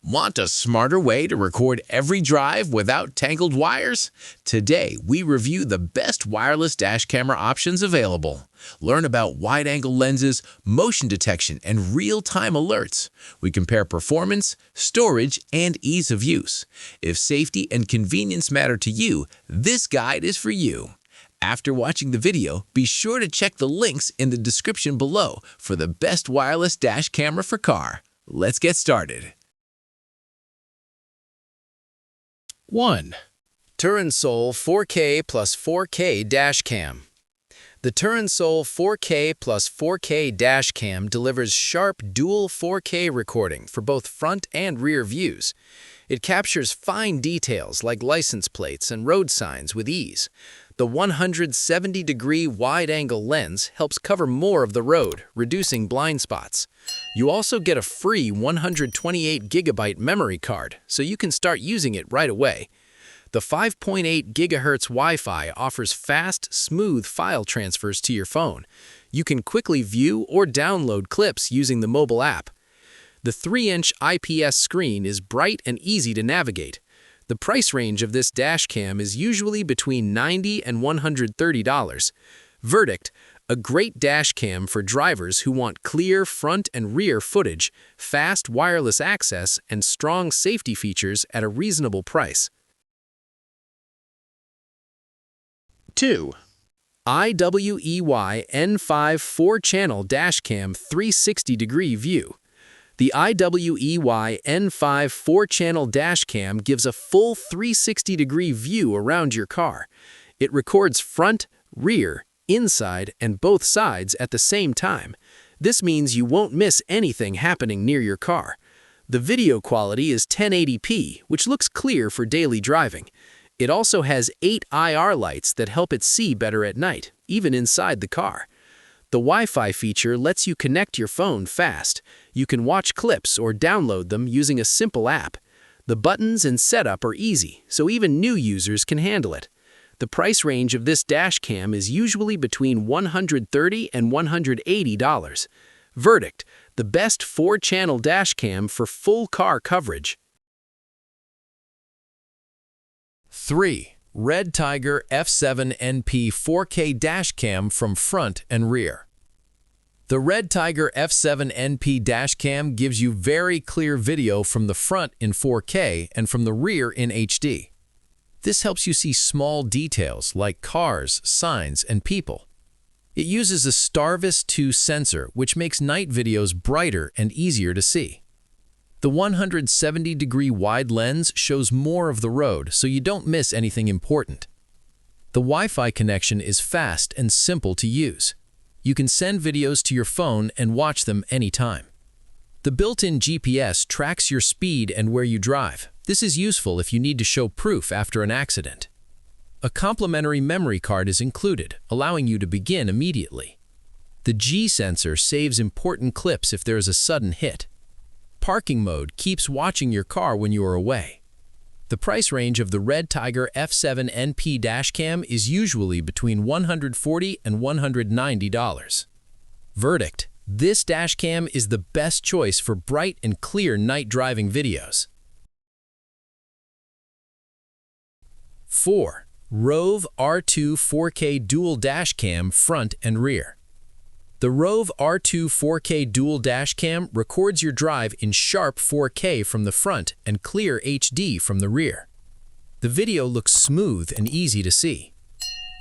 Want a smarter way to record every drive without tangled wires? Today, we review the best wireless dash camera options available. Learn about wide-angle lenses, motion detection, and real-time alerts. We compare performance, storage, and ease of use. If safety and convenience matter to you, this guide is for you. After watching the video, be sure to check the links in the description below for the best wireless dash camera for car. Let's get started. 1. TERUNSOUL 4K plus 4K dash cam. The TERUNSOUL 4K plus 4K dash cam delivers sharp dual 4K recording for both front and rear views. It captures fine details like license plates and road signs with ease. The 170-degree wide-angle lens helps cover more of the road, reducing blind spots. You also get a free 128GB memory card, so you can start using it right away. The 5.8 GHz Wi-Fi offers fast, smooth file transfers to your phone. You can quickly view or download clips using the mobile app. The 3-inch IPS screen is bright and easy to navigate. The price range of this dash cam is usually between $90 and $130. Verdict: a great dash cam for drivers who want clear front and rear footage, fast wireless access, and strong safety features at a reasonable price. 2. IIWEY N5 4-channel dash cam 360-degree view. The IIWEY N5 4-channel dash cam gives a full 360-degree view around your car. It records front, rear, inside, and both sides at the same time. This means you won't miss anything happening near your car. The video quality is 1080p, which looks clear for daily driving. It also has 8 IR lights that help it see better at night, even inside the car. The Wi-Fi feature lets you connect your phone fast. You can watch clips or download them using a simple app. The buttons and setup are easy, so even new users can handle it. The price range of this dash cam is usually between $130 and $180. Verdict: the best 4-channel dash cam for full car coverage. 3. REDTIGER F7NP 4K dash cam from front and rear. The REDTIGER F7NP dash cam gives you very clear video from the front in 4K and from the rear in HD. This helps you see small details like cars, signs, and people. It uses a Starvis 2 sensor, which makes night videos brighter and easier to see. The 170-degree wide lens shows more of the road, so you don't miss anything important. The Wi-Fi connection is fast and simple to use. You can send videos to your phone and watch them anytime. The built-in GPS tracks your speed and where you drive. This is useful if you need to show proof after an accident. A complimentary memory card is included, allowing you to begin immediately. The G sensor saves important clips if there is a sudden hit. Parking mode keeps watching your car when you are away. The price range of the REDTIGER F7NP dash cam is usually between $140 and $190. Verdict: this dash cam is the best choice for bright and clear night driving videos. 4. ROVE R2 4K dual dash cam front and rear. The ROVE R2 4K dual dash cam records your drive in sharp 4K from the front and clear HD from the rear. The video looks smooth and easy to see.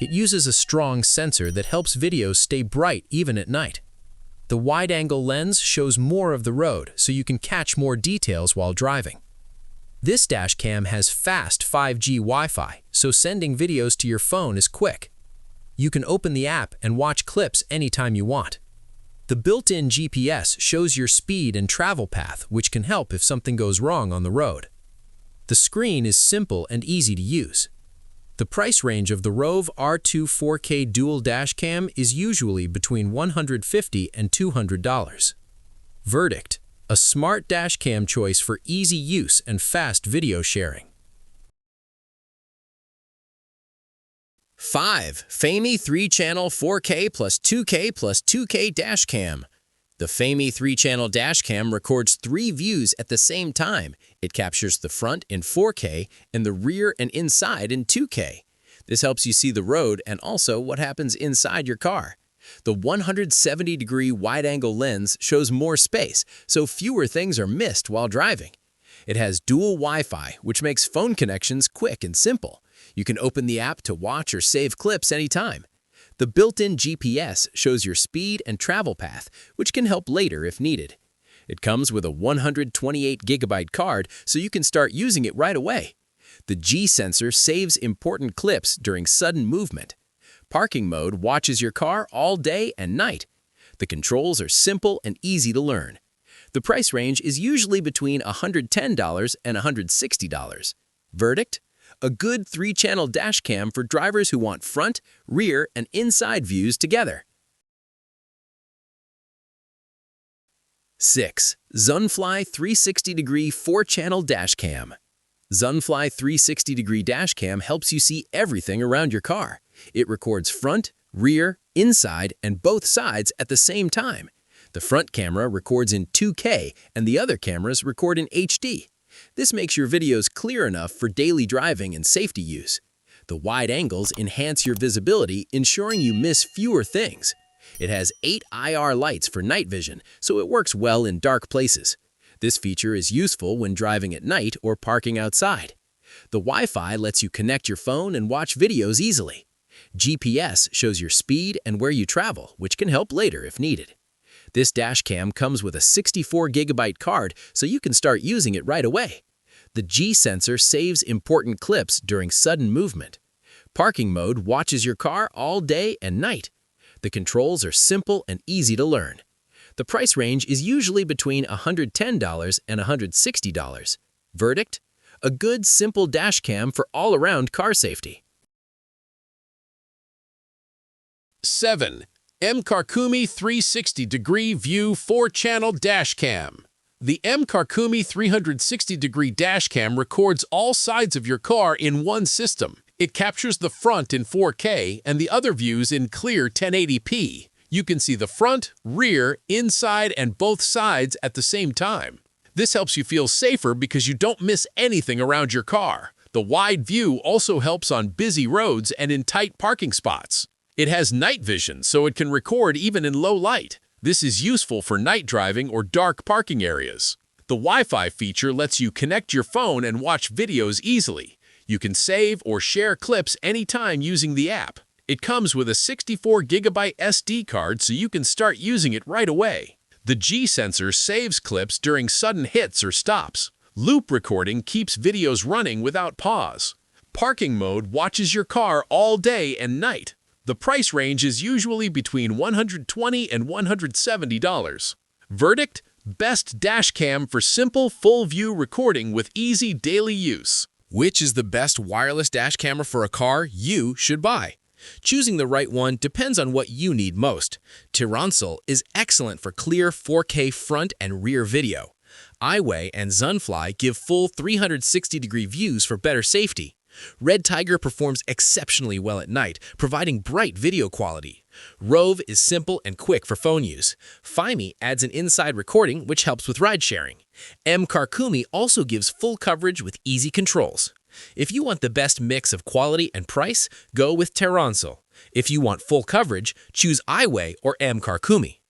It uses a strong sensor that helps videos stay bright even at night. The wide-angle lens shows more of the road, so you can catch more details while driving. This dash cam has fast 5G Wi-Fi, so sending videos to your phone is quick. You can open the app and watch clips anytime you want. The built-in GPS shows your speed and travel path, which can help if something goes wrong on the road. The screen is simple and easy to use. The price range of the ROVE R2 4K dual dash cam is usually between $150 and $200. Verdict: a smart dash cam choice for easy use and fast video sharing. 5. FAIMEE 3-channel 4K plus 2K plus 2K dash cam. The FAIMEE 3-channel dashcam records 3 views at the same time. It captures the front in 4K and the rear and inside in 2K. This helps you see the road and also what happens inside your car. The 170-degree wide-angle lens shows more space, so fewer things are missed while driving. It has dual Wi-Fi, which makes phone connections quick and simple. You can open the app to watch or save clips anytime. The built-in GPS shows your speed and travel path, which can help later if needed. It comes with a 128GB card, so you can start using it right away. The G sensor saves important clips during sudden movement. Parking mode watches your car all day and night. The controls are simple and easy to learn. The price range is usually between $110 and $160. Verdict? A good 3-channel dashcam for drivers who want front, rear, and inside views together. 6. Zunfly 360-degree 4-channel dashcam. Zunfly 360-degree dashcam helps you see everything around your car. It records front, rear, inside, and both sides at the same time. The front camera records in 2K and the other cameras record in HD. This makes your videos clear enough for daily driving and safety use. The wide angles enhance your visibility, ensuring you miss fewer things. It has 8 IR lights for night vision, so it works well in dark places. This feature is useful when driving at night or parking outside. The Wi-Fi lets you connect your phone and watch videos easily. GPS shows your speed and where you travel, which can help later if needed. This dashcam comes with a 64GB card, so you can start using it right away. The G sensor saves important clips during sudden movement. Parking mode watches your car all day and night. The controls are simple and easy to learn. The price range is usually between $110 and $160. Verdict? A good, simple dashcam for all-around car safety. 7. CARKUMI 360-degree view 4-channel dashcam. The CARKUMI 360-degree dashcam records all sides of your car in one system. It captures the front in 4K and the other views in clear 1080p. You can see the front, rear, inside, and both sides at the same time. This helps you feel safer because you don't miss anything around your car. The wide view also helps on busy roads and in tight parking spots. It has night vision, so it can record even in low light. This is useful for night driving or dark parking areas. The Wi-Fi feature lets you connect your phone and watch videos easily. You can save or share clips anytime using the app. It comes with a 64GB SD card, so you can start using it right away. The G sensor saves clips during sudden hits or stops. Loop recording keeps videos running without pause. Parking mode watches your car all day and night. The price range is usually between $120 and $170. Verdict? Best dashcam for simple full-view recording with easy daily use. Which is the best wireless dash camera for a car you should buy? Choosing the right one depends on what you need most. TERUNSOUL is excellent for clear 4K front and rear video. IIWEY and Zunfly give full 360-degree views for better safety. REDTIGER performs exceptionally well at night, providing bright video quality. ROVE is simple and quick for phone use. FAIMEE adds an inside recording, which helps with ride-sharing. CARKUMI also gives full coverage with easy controls. If you want the best mix of quality and price, go with TERUNSOUL. If you want full coverage, choose IIWEY or CARKUMI.